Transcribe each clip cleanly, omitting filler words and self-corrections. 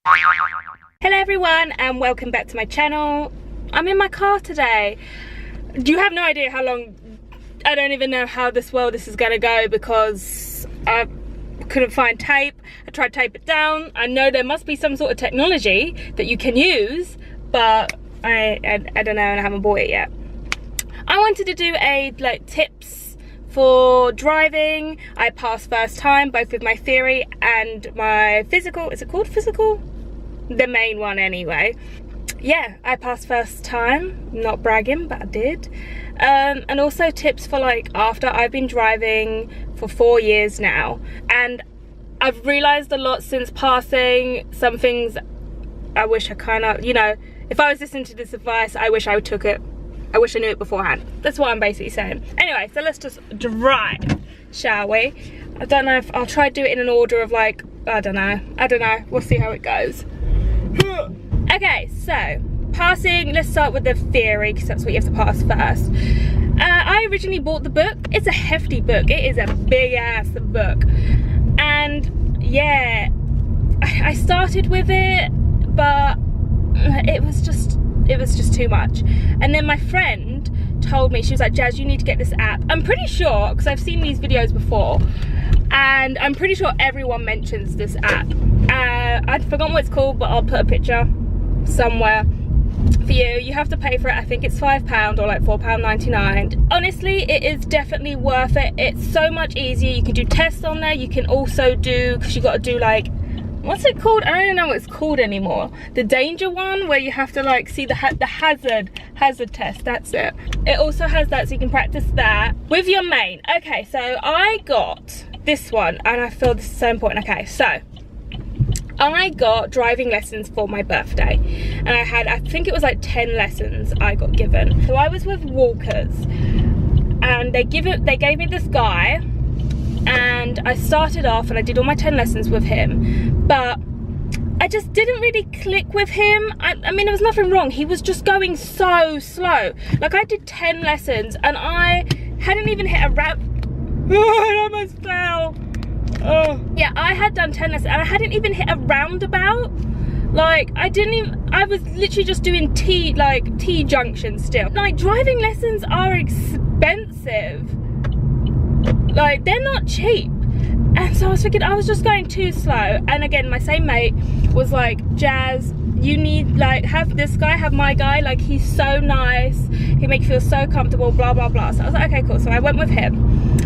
Hello everyone and welcome back to my channel. I'm in my car today. You have no idea how long, I don't even know how this is gonna go because I couldn't find tape. I tried to tape it down. I know there must be some sort of technology that you can use, but I don't know and I haven't bought it yet. I wanted to do a tips for driving. I passed first time both with my theory and my physical. Is it called physical? The main one anyway. Yeah, I passed first time, not bragging, but I did. And also tips for after. I've been driving for 4 years now and I've realized a lot since passing. Some things I wish I kind of, if I was listening to this advice, I wish I took it. I wish I knew it beforehand. That's what I'm basically saying. Anyway, so let's just drive, shall we? I don't know if I'll try to do it in an order of I don't know. We'll see how it goes. Okay, so passing, let's start with the theory because that's what you have to pass first. I originally bought the book. It's a hefty book. It is a big ass book. And yeah, I started with it, but it was just too much. And then my friend told me, she was like, Jazz, you need to get this app. I'm pretty sure, because I've seen these videos before, and I'm pretty sure everyone mentions this app. I'd forgotten what it's called, but I'll put a picture somewhere for you. You have to pay for it. I think it's £5 or £4.99. Honestly, it is definitely worth it. It's so much easier. You can do tests on there. You can also do, because you got to do what's it called? I don't even know what it's called anymore. The danger one, where you have to see the hazard test. That's it. It also has that, so you can practice that with your main. Okay, so I got this one, and I feel this is so important. Okay, so I got driving lessons for my birthday, and I think it was 10 lessons I got given. So I was with Walkers, and they gave me this guy, and I started off and I did all my 10 lessons with him, but I just didn't really click with him. I mean, there was nothing wrong. He was just going so slow. I did 10 lessons and I hadn't even hit a oh, I almost fell. Oh. Yeah, I had done 10 lessons and I hadn't even hit a roundabout. I was literally just doing T junction still. Driving lessons are expensive. They're not cheap. And so I was thinking I was just going too slow. And again, my same mate was like, Jazz, you need have this guy, have my guy, he's so nice, he makes you feel so comfortable, blah blah blah. So I was like, okay, cool. So I went with him,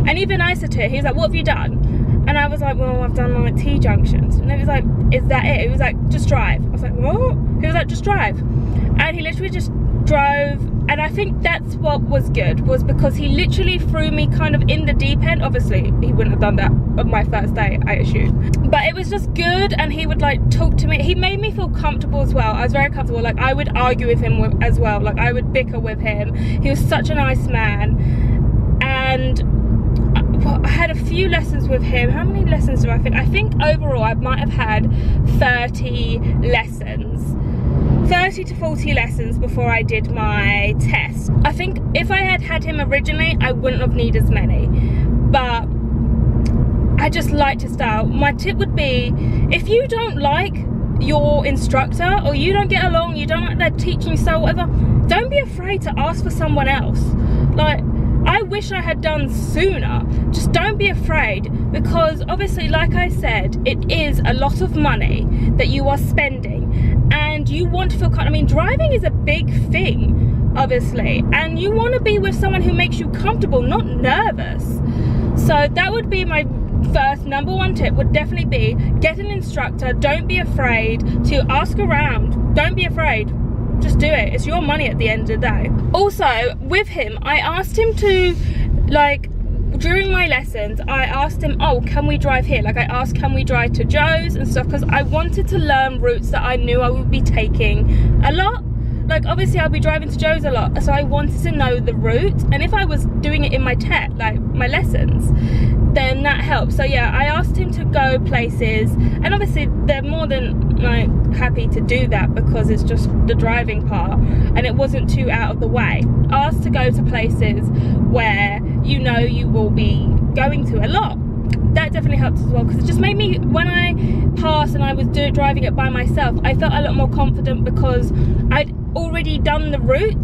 and even nicer to him, he was like, what have you done? And I was like, well, I've done T junctions. And he was like, is that it? He was like, just drive. I was like, what? He was like, just drive. And he literally just drove. And I think that's what was good, was because he literally threw me kind of in the deep end. Obviously, he wouldn't have done that on my first day, I assume. But it was just good, and he would talk to me. He made me feel comfortable as well. I was very comfortable. I would argue with him as well. I would bicker with him. He was such a nice man. And I had a few lessons with him. How many lessons do I think? I think overall I might have had 30 lessons. 30 to 40 lessons before I did my test. I think if I had had him originally, I wouldn't have needed as many. But I just liked his style. My tip would be, if you don't like your instructor, or you don't get along, you don't like their teaching style, whatever, don't be afraid to ask for someone else. I wish I had done sooner. Just don't be afraid, because obviously, like I said, it is a lot of money that you are spending, and you want to feel comfortable. I mean, driving is a big thing, obviously, and you want to be with someone who makes you comfortable, not nervous. So that would be my first #1 tip, would definitely be get an instructor. Don't be afraid to ask around. Don't be afraid. Just do it. It's your money at the end of the day. Also, with him, I asked him to, during my lessons, I asked him, oh, can we drive here? I asked, can we drive to Joe's and stuff? Because I wanted to learn routes that I knew I would be taking a lot. Obviously, I'll be driving to Joe's a lot. So I wanted to know the route. And if I was doing it in my my lessons, then that helps. So yeah, I asked him to go places, and obviously they're more than happy to do that because it's just the driving part and it wasn't too out of the way. Asked to go to places where you will be going to a lot. That definitely helps as well, because it just made me, when I passed and I was driving it by myself, I felt a lot more confident because I'd already done the route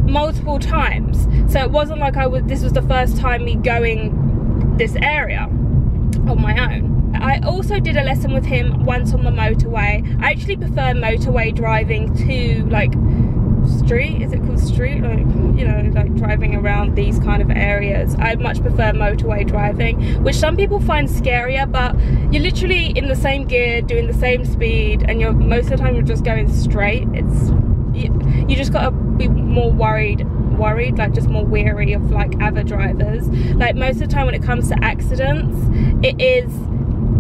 multiple times. So it wasn't like this was the first time me going this area on my own. I also did a lesson with him once on the motorway. I actually prefer motorway driving to like street, is it called street? Like, you know, like driving around these kind of areas. I much prefer motorway driving, which some people find scarier, but you're literally in the same gear, doing the same speed, and you're most of the time you're just going straight. You just gotta be more worried, like just more wary of like other drivers. Like most of the time when it comes to accidents, it is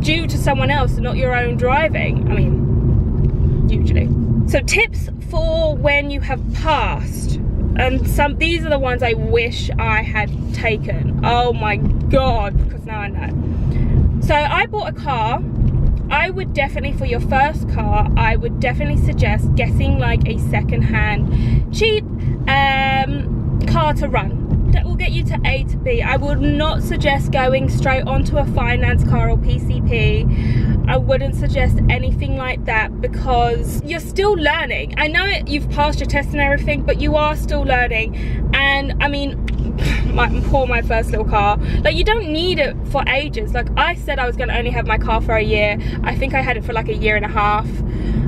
due to someone else and not your own driving. I mean, usually. So tips for when you have passed, and these are the ones I wish I had taken. Oh my god, because now I know. So I bought a car. I would definitely, for your first car, I would definitely suggest getting like a second-hand cheap car to run that will get you to A to B. I would not suggest going straight onto a finance car or PCP. I wouldn't suggest anything like that because you're still learning. I know you've passed your test and everything, but you are still learning. And I mean, my first little car, like you don't need it for ages. Like I said I was going to only have my car for a year. I think I had it for like a year and a half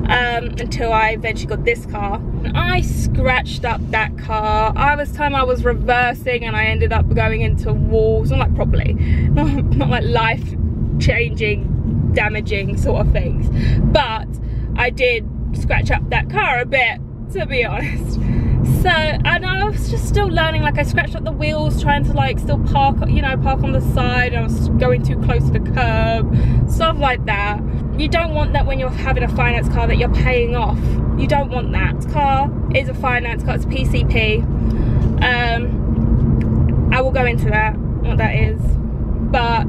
until I eventually got this car. And I scratched up that car. I was reversing and I ended up going into walls, not like properly, not like life changing, damaging sort of things, but I did scratch up that car a bit, to be honest. So, and I was just still learning. Like I scratched up the wheels trying to like still park, you know, park on the side. I was going too close to the curb, stuff like that. You don't want that when you're having a finance car that you're paying off. You don't want that. This car is a finance car, it's a PCP. I will go into that, what that is. But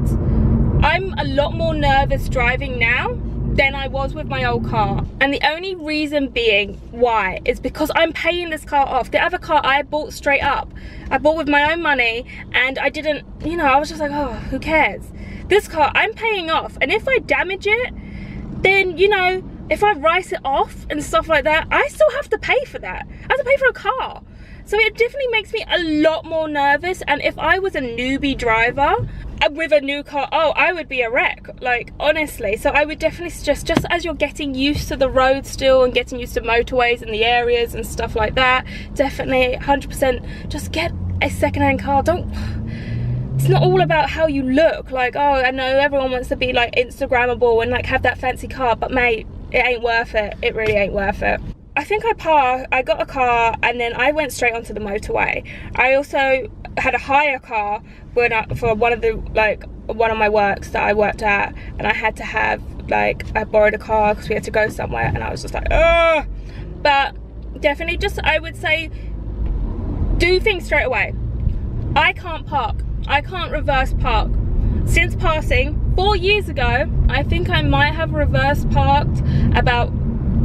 I'm a lot more nervous driving now than I was with my old car. And the only reason being why is because I'm paying this car off. The other car I bought straight up. I bought with my own money and I didn't, you know, I was just like, oh, who cares? This car I'm paying off, and if I damage it, then, you know, if I write it off and stuff like that, I still have to pay for that. I have to pay for a car. So it definitely makes me a lot more nervous. And if I was a newbie driver with a new car, oh, I would be a wreck, like honestly. So I would definitely suggest, just as you're getting used to the road still and getting used to motorways and the areas and stuff like that, definitely 100% just get a second-hand car. It's not all about how you look. Like, oh, I know everyone wants to be like Instagrammable and like have that fancy car, but mate, it ain't worth it. It really ain't worth it. I think I got a car and then I went straight onto the motorway. I also had a hire car for one of my works that I worked at, and I had to have, like, I borrowed a car because we had to go somewhere, and I was just like, ugh. But definitely just, I would say, do things straight away. I can't park. I can't reverse park. Since passing 4 years ago, I think I might have reverse parked about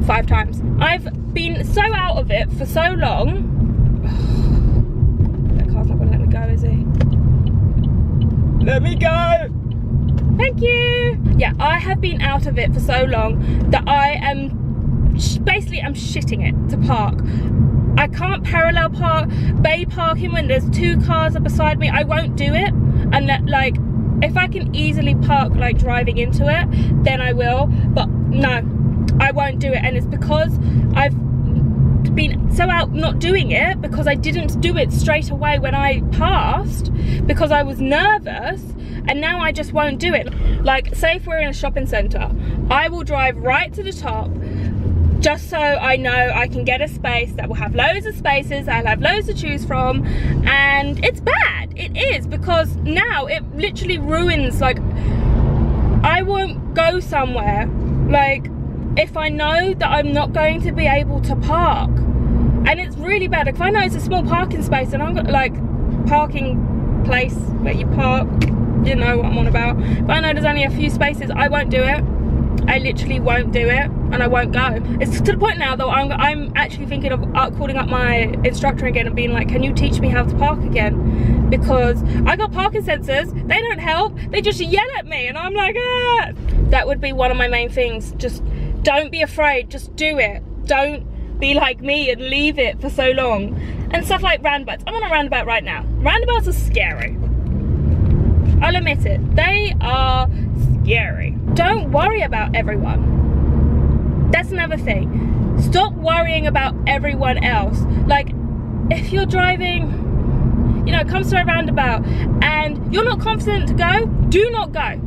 5 times. I've been so out of it for so long. That car's not gonna let me go, is he? Let me go! Thank you! Yeah, I have been out of it for so long that I am basically, I'm shitting it to park. I can't parallel park, bay parking when there's 2 cars are beside me. I won't do it. And that, like, if I can easily park like driving into it, then I will. But no, I won't do it. And it's because I've been so out not doing it, because I didn't do it straight away when I passed because I was nervous, and now I just won't do it. Like, say if we're in a shopping centre, I will drive right to the top just so I know I can get a space that will have loads of spaces, I'll have loads to choose from. And it's bad, it is, because now it literally ruins, like, I won't go somewhere, like, if I know that I'm not going to be able to park. And it's really bad. If I know it's a small parking space and I'm got, like, parking place where you park, you know what I'm on about. If I know there's only a few spaces, I won't do it. I literally won't do it, and I won't go. It's to the point now though, I'm actually thinking of calling up my instructor again and being like, can you teach me how to park again? Because I got parking sensors, they don't help, they just yell at me, and I'm like, ah. That would be one of my main things, just Don't be afraid, just do it. Don't be like me and leave it for so long. And stuff like roundabouts. I'm on a roundabout right now. Roundabouts are scary. I'll admit it. They are scary. Don't worry about everyone. That's another thing. Stop worrying about everyone else. Like, if you're driving, you know, it comes to a roundabout and you're not confident to go, do not go.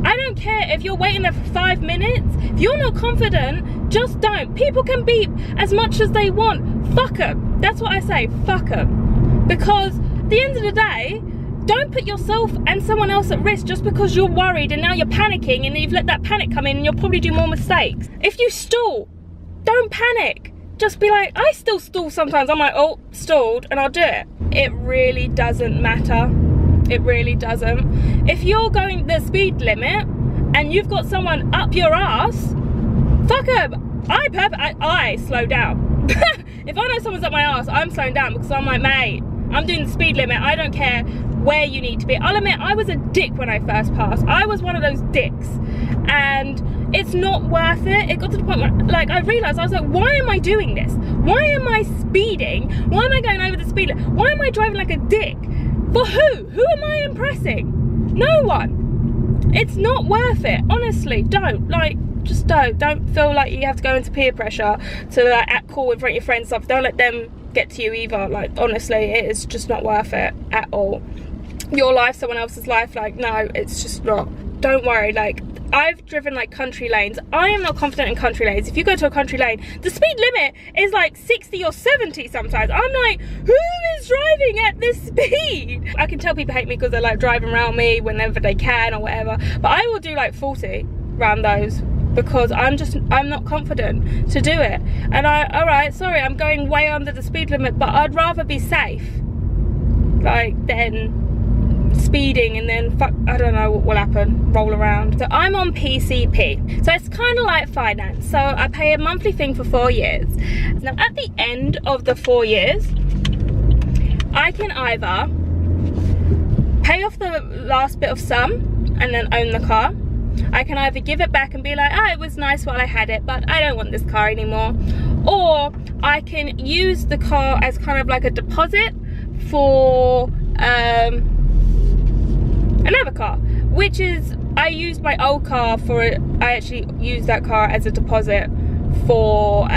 I don't care if you're waiting there for 5 minutes. If you're not confident, just don't. People can beep as much as they want. Fuck them. That's what I say, fuck them. Because at the end of the day, don't put yourself and someone else at risk just because you're worried and now you're panicking and you've let that panic come in and you'll probably do more mistakes. If you stall, don't panic. Just be like, I still stall sometimes. I'm like, oh, stalled, and I'll do it. It really doesn't matter. It really doesn't. If you're going the speed limit and you've got someone up your ass, fuck them. I slow down. If I know someone's up my ass, I'm slowing down because I'm like, mate, I'm doing the speed limit. I don't care where you need to be. I'll admit, I was a dick when I first passed. I was one of those dicks. And it's not worth it. It got to the point where, like, I realized, I was like, why am I doing this? Why am I speeding? Why am I going over the speed limit? Why am I driving like a dick? For who? Who am I impressing? No one. It's not worth it. Honestly, don't. Like, just don't. Don't feel like you have to go into peer pressure to like act cool in front of your friends and stuff. Don't let them get to you either. Like, honestly, it is just not worth it at all. Your life, someone else's life, like, no, it's just not. Don't worry. Like, I've driven like country lanes. I am not confident in country lanes. If you go to a country lane, the speed limit is like 60 or 70 sometimes. I'm like, who is driving at this speed? I can tell people hate me because they're like driving around me whenever they can or whatever, but I will do like 40 around those because I'm not confident to do it. And alright, sorry, I'm going way under the speed limit, but I'd rather be safe like than speeding and then fuck, I don't know what will happen, roll around. So I'm on PCP, so it's kind of like finance. So I pay a monthly thing for 4 years. Now at the end of the 4 years, I can either pay off the last bit of sum and then own the car. I can either give it back and be like, oh, it was nice while I had it, but I don't want this car anymore. Or I can use the car as kind of like a deposit for another car, which is, I used my old car for it. I actually used that car as a deposit for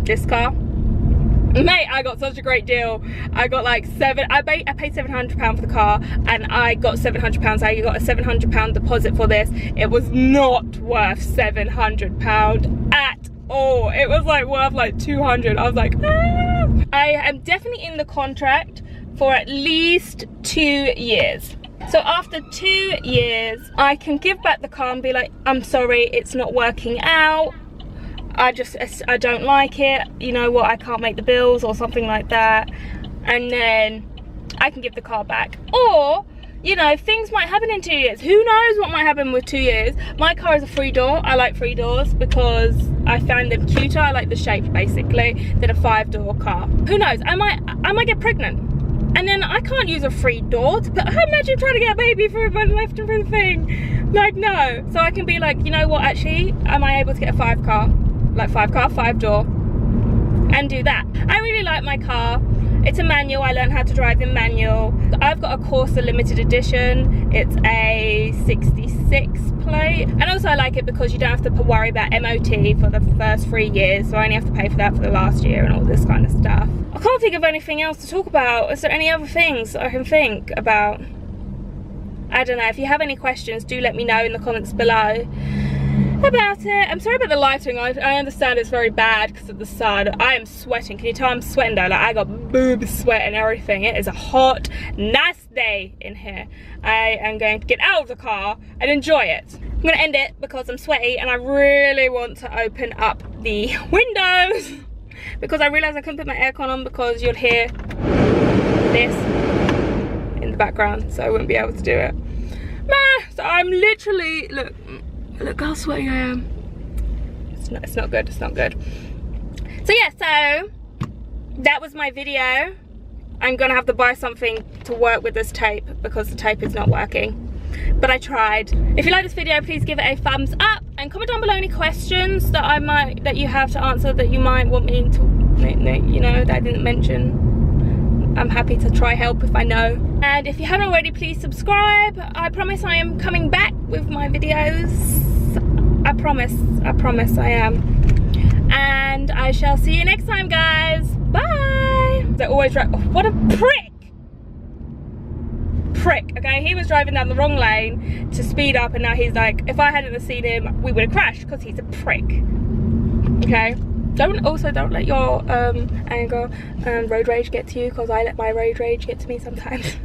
this car. Mate, I got such a great deal. I got like I paid £700 for the car and I got £700. I got a £700 deposit for this. It was not worth £700 at all. It was like worth like 200. I was like, ah. I am definitely in the contract for at least 2 years. So after 2 years, I can give back the car and be like, I'm sorry, it's not working out. I don't like it. You know what, I can't make the bills or something like that. And then I can give the car back. Or, you know, things might happen in 2 years. Who knows what might happen with 2 years. My car is a 3-door. I like 3 doors because I find them cuter. I like the shape, basically, than a 5-door car. Who knows, I might get pregnant. And then I can't use a 3-door to put, imagine trying to get a baby through my left and through the thing. Like, no. So I can be like, you know what, actually, am I able to get a 5-door, and do that. I really like my car. It's a manual. I learned how to drive in manual. I've got a Corsa limited edition. It's a 66 plate. And also I like it because you don't have to worry about MOT for the first 3 years. So I only have to pay for that for the last year and all this kind of stuff. I can't think of anything else to talk about. Is there any other things I can think about? I don't know. If you have any questions, do let me know in the comments below about it. I'm sorry about the lighting. I understand it's very bad because of the sun. I am sweating. Can you tell I'm sweating though? Like, I got boob sweat and everything. It is a hot, nice day in here. I am going to get out of the car and enjoy it. I'm going to end it because I'm sweaty and I really want to open up the windows because I realised I couldn't put my aircon on because you'll hear this in the background, so I wouldn't be able to do it. So I'm literally, look how sweaty I am. It's not good, it's not good. So yeah, so that was my video. I'm gonna have to buy something to work with this tape because the tape is not working. but I tried. If you like this video, please give it a thumbs up and comment down below any questions that you have to answer that you might want me to, you know, that I didn't mention. I'm happy to try help if I know. And if you haven't already, please subscribe. I promise I am coming back with my videos. I promise I am. And I shall see you next time, guys. Bye. They're always right. Oh, what a prick, okay? He was driving down the wrong lane to speed up, and now he's like, if I hadn't have seen him, we would have crashed, because he's a prick. Okay? Don't let your anger and road rage get to you, because I let my road rage get to me sometimes.